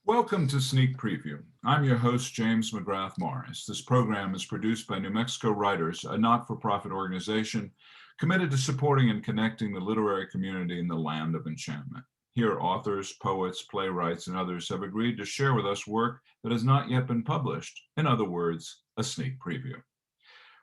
Welcome to Sneak Preview. I'm your host, James McGrath Morris. This program is produced by New Mexico Writers, a not-for-profit organization committed to supporting and connecting the literary community in the Land of Enchantment. Here, authors, poets, playwrights, and others have agreed to share with us work that has not yet been published. In other words, a sneak preview.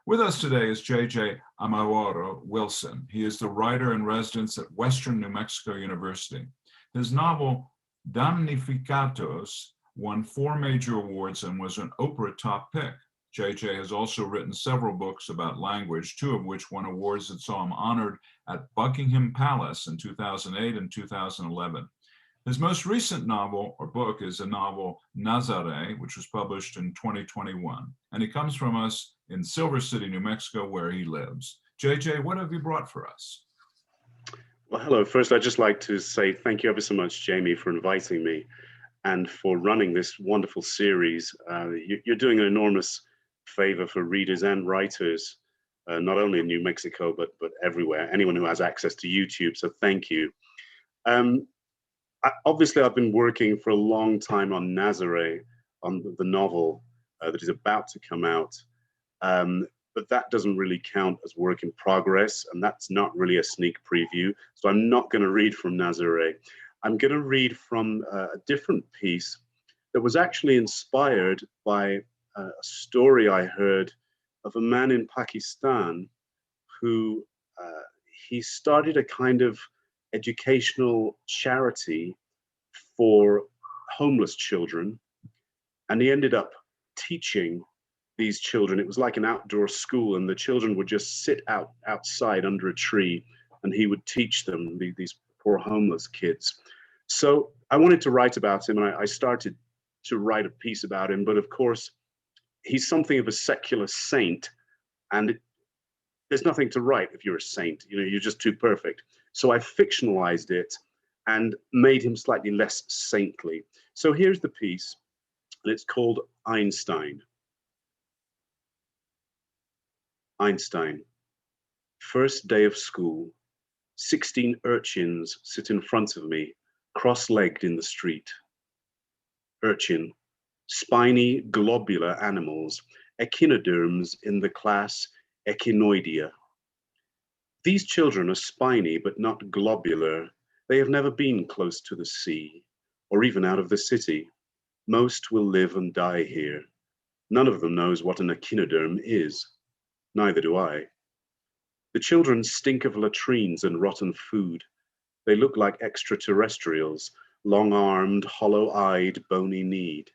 With us today is J.J. Amaworo Wilson. He is the writer in residence at Western New Mexico University. His novel, Damnificados, won 4 major awards and was an Oprah top pick. JJ has also written several books about language, 2 of which won awards that saw him honored at Buckingham Palace in 2008 and 2011. His most recent novel or book is a novel, Nazare, which was published in 2021. And he comes from us in Silver City, New Mexico, where he lives. JJ, what have you brought for us? Well, hello. First, I'd just like to say thank you ever so much, Jamie, for inviting me and for running this wonderful series. You're doing an enormous favor for readers and writers, not only in New Mexico, but everywhere, anyone who has access to YouTube. So thank you. Obviously, I've been working for a long time on Nazare, on the novel that is about to come out. But that doesn't really count as work in progress, and that's not really a sneak preview. So I'm not going to read from Nazare. I'm going to read from a different piece that was actually inspired by a story I heard of a man in Pakistan who he started a kind of educational charity for homeless children, and he ended up teaching these children. It was like an outdoor school, and the children would just sit outside under a tree, and he would teach them, these poor homeless kids. So I wanted to write about him, and I started to write a piece about him, but of course, he's something of a secular saint, and there's nothing to write if you're a saint. You know, you're just too perfect. So I fictionalized it and made him slightly less saintly. So here's the piece, and it's called Einstein. Einstein. First day of school. 16 urchins sit in front of me, cross-legged in the street. Urchin. Spiny, globular animals, echinoderms in the class Echinoidea. These children are spiny but not globular. They have never been close to the sea, or even out of the city. Most will live and die here. None of them knows what an echinoderm is. Neither do I. The children stink of latrines and rotten food. They look like extraterrestrials, long-armed, hollow-eyed, bony-kneed.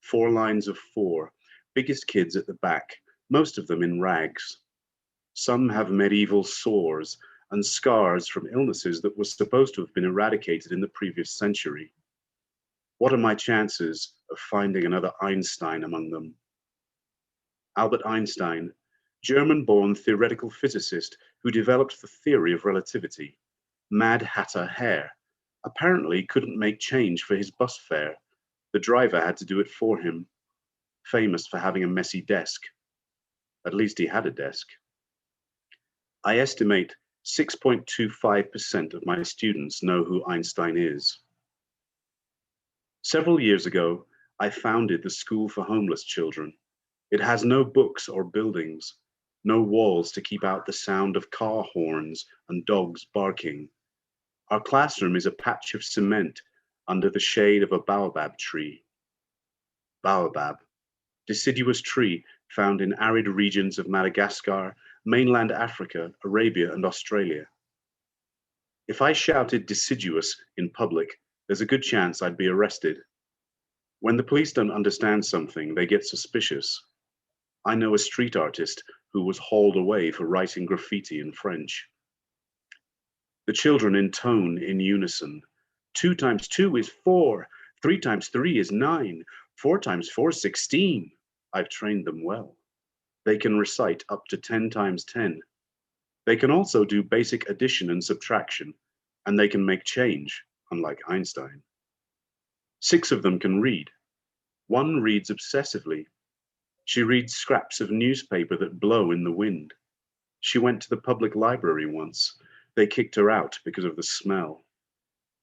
4 lines of 4, biggest kids at the back, most of them in rags. Some have medieval sores and scars from illnesses that were supposed to have been eradicated in the previous century. What are my chances of finding another Einstein among them? Albert Einstein, German-born theoretical physicist who developed the theory of relativity. Mad Hatter hair. Apparently couldn't make change for his bus fare. The driver had to do it for him. Famous for having a messy desk. At least he had a desk. I estimate 6.25% of my students know who Einstein is. Several years ago, I founded the School for Homeless Children. It has no books or buildings, no walls to keep out the sound of car horns and dogs barking. Our classroom is a patch of cement under the shade of a baobab tree. Baobab, deciduous tree found in arid regions of Madagascar, mainland Africa, Arabia, and Australia. If I shouted deciduous in public, there's a good chance I'd be arrested. When the police don't understand something, they get suspicious. I know a street artist who was hauled away for writing graffiti in French. The children intone in unison. 2 times 2 is 4. 3 times 3 is 9. 4 times 4 is 16. I've trained them well. They can recite up to 10 times 10. They can also do basic addition and subtraction, and they can make change, unlike Einstein. 6 of them can read. 1 reads obsessively. She reads scraps of newspaper that blow in the wind. She went to the public library once. They kicked her out because of the smell.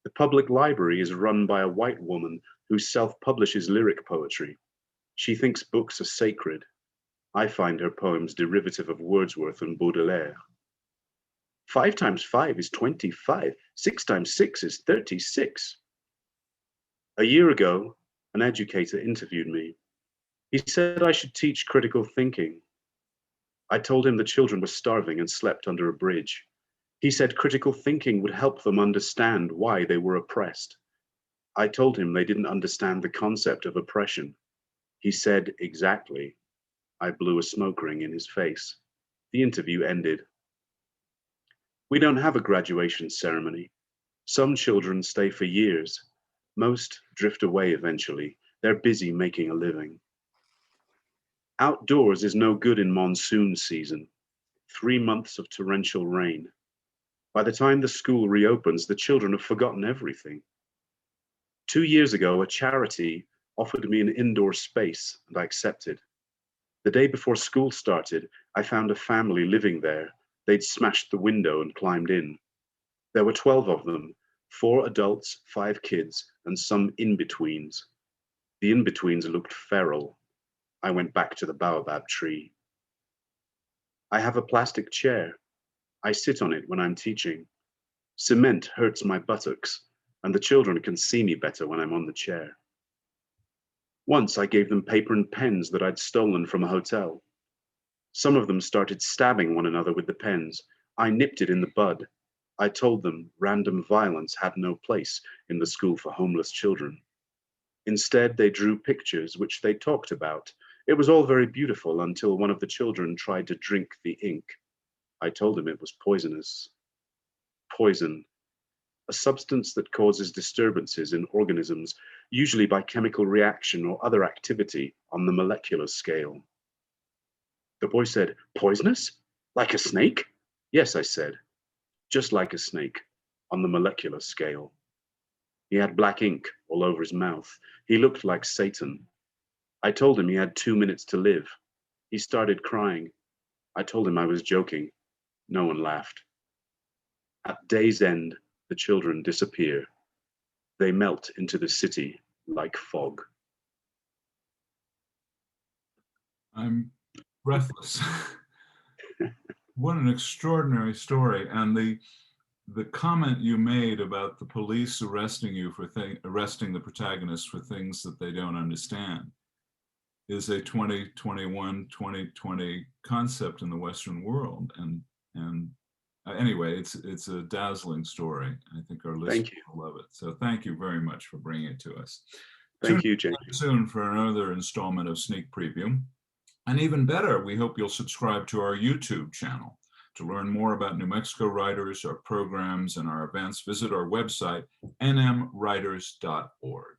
The public library is run by a white woman who self-publishes lyric poetry. She thinks books are sacred. I find her poems derivative of Wordsworth and Baudelaire. 5 times 5 is 25. 6 times 6 is 36. A year ago, an educator interviewed me. He said I should teach critical thinking. I told him the children were starving and slept under a bridge. He said critical thinking would help them understand why they were oppressed. I told him they didn't understand the concept of oppression. He said, exactly. I blew a smoke ring in his face. The interview ended. We don't have a graduation ceremony. Some children stay for years. Most drift away eventually. They're busy making a living. Outdoors is no good in monsoon season. 3 months of torrential rain. By the time the school reopens, the children have forgotten everything. 2 years ago, a charity offered me an indoor space, and I accepted. The day before school started, I found a family living there. They'd smashed the window and climbed in. There were 12 of them, 4 adults, 5 kids, and some in-betweens. The in-betweens looked feral. I went back to the baobab tree. I have a plastic chair. I sit on it when I'm teaching. Cement hurts my buttocks, and the children can see me better when I'm on the chair. Once I gave them paper and pens that I'd stolen from a hotel. Some of them started stabbing one another with the pens. I nipped it in the bud. I told them random violence had no place in the school for homeless children. Instead, they drew pictures which they talked about. It was all very beautiful until one of the children tried to drink the ink. I told him it was poisonous. Poison, a substance that causes disturbances in organisms, usually by chemical reaction or other activity on the molecular scale. The boy said, poisonous? Like a snake? Yes, I said, just like a snake, on the molecular scale. He had black ink all over his mouth. He looked like Satan. I told him he had 2 minutes to live. He started crying. I told him I was joking. No one laughed. At day's end, the children disappear. They melt into the city like fog. I'm breathless. What an extraordinary story. And the comment you made about the police arresting you for arresting the protagonist for things that they don't understand is a 2021, 2020 concept in the Western world. And anyway, it's a dazzling story. I think our listeners will love it. So thank you very much for bringing it to us. Thank you, James. Soon for another installment of Sneak Preview. And even better, we hope you'll subscribe to our YouTube channel. To learn more about New Mexico Writers, our programs, and our events, visit our website, nmwriters.org.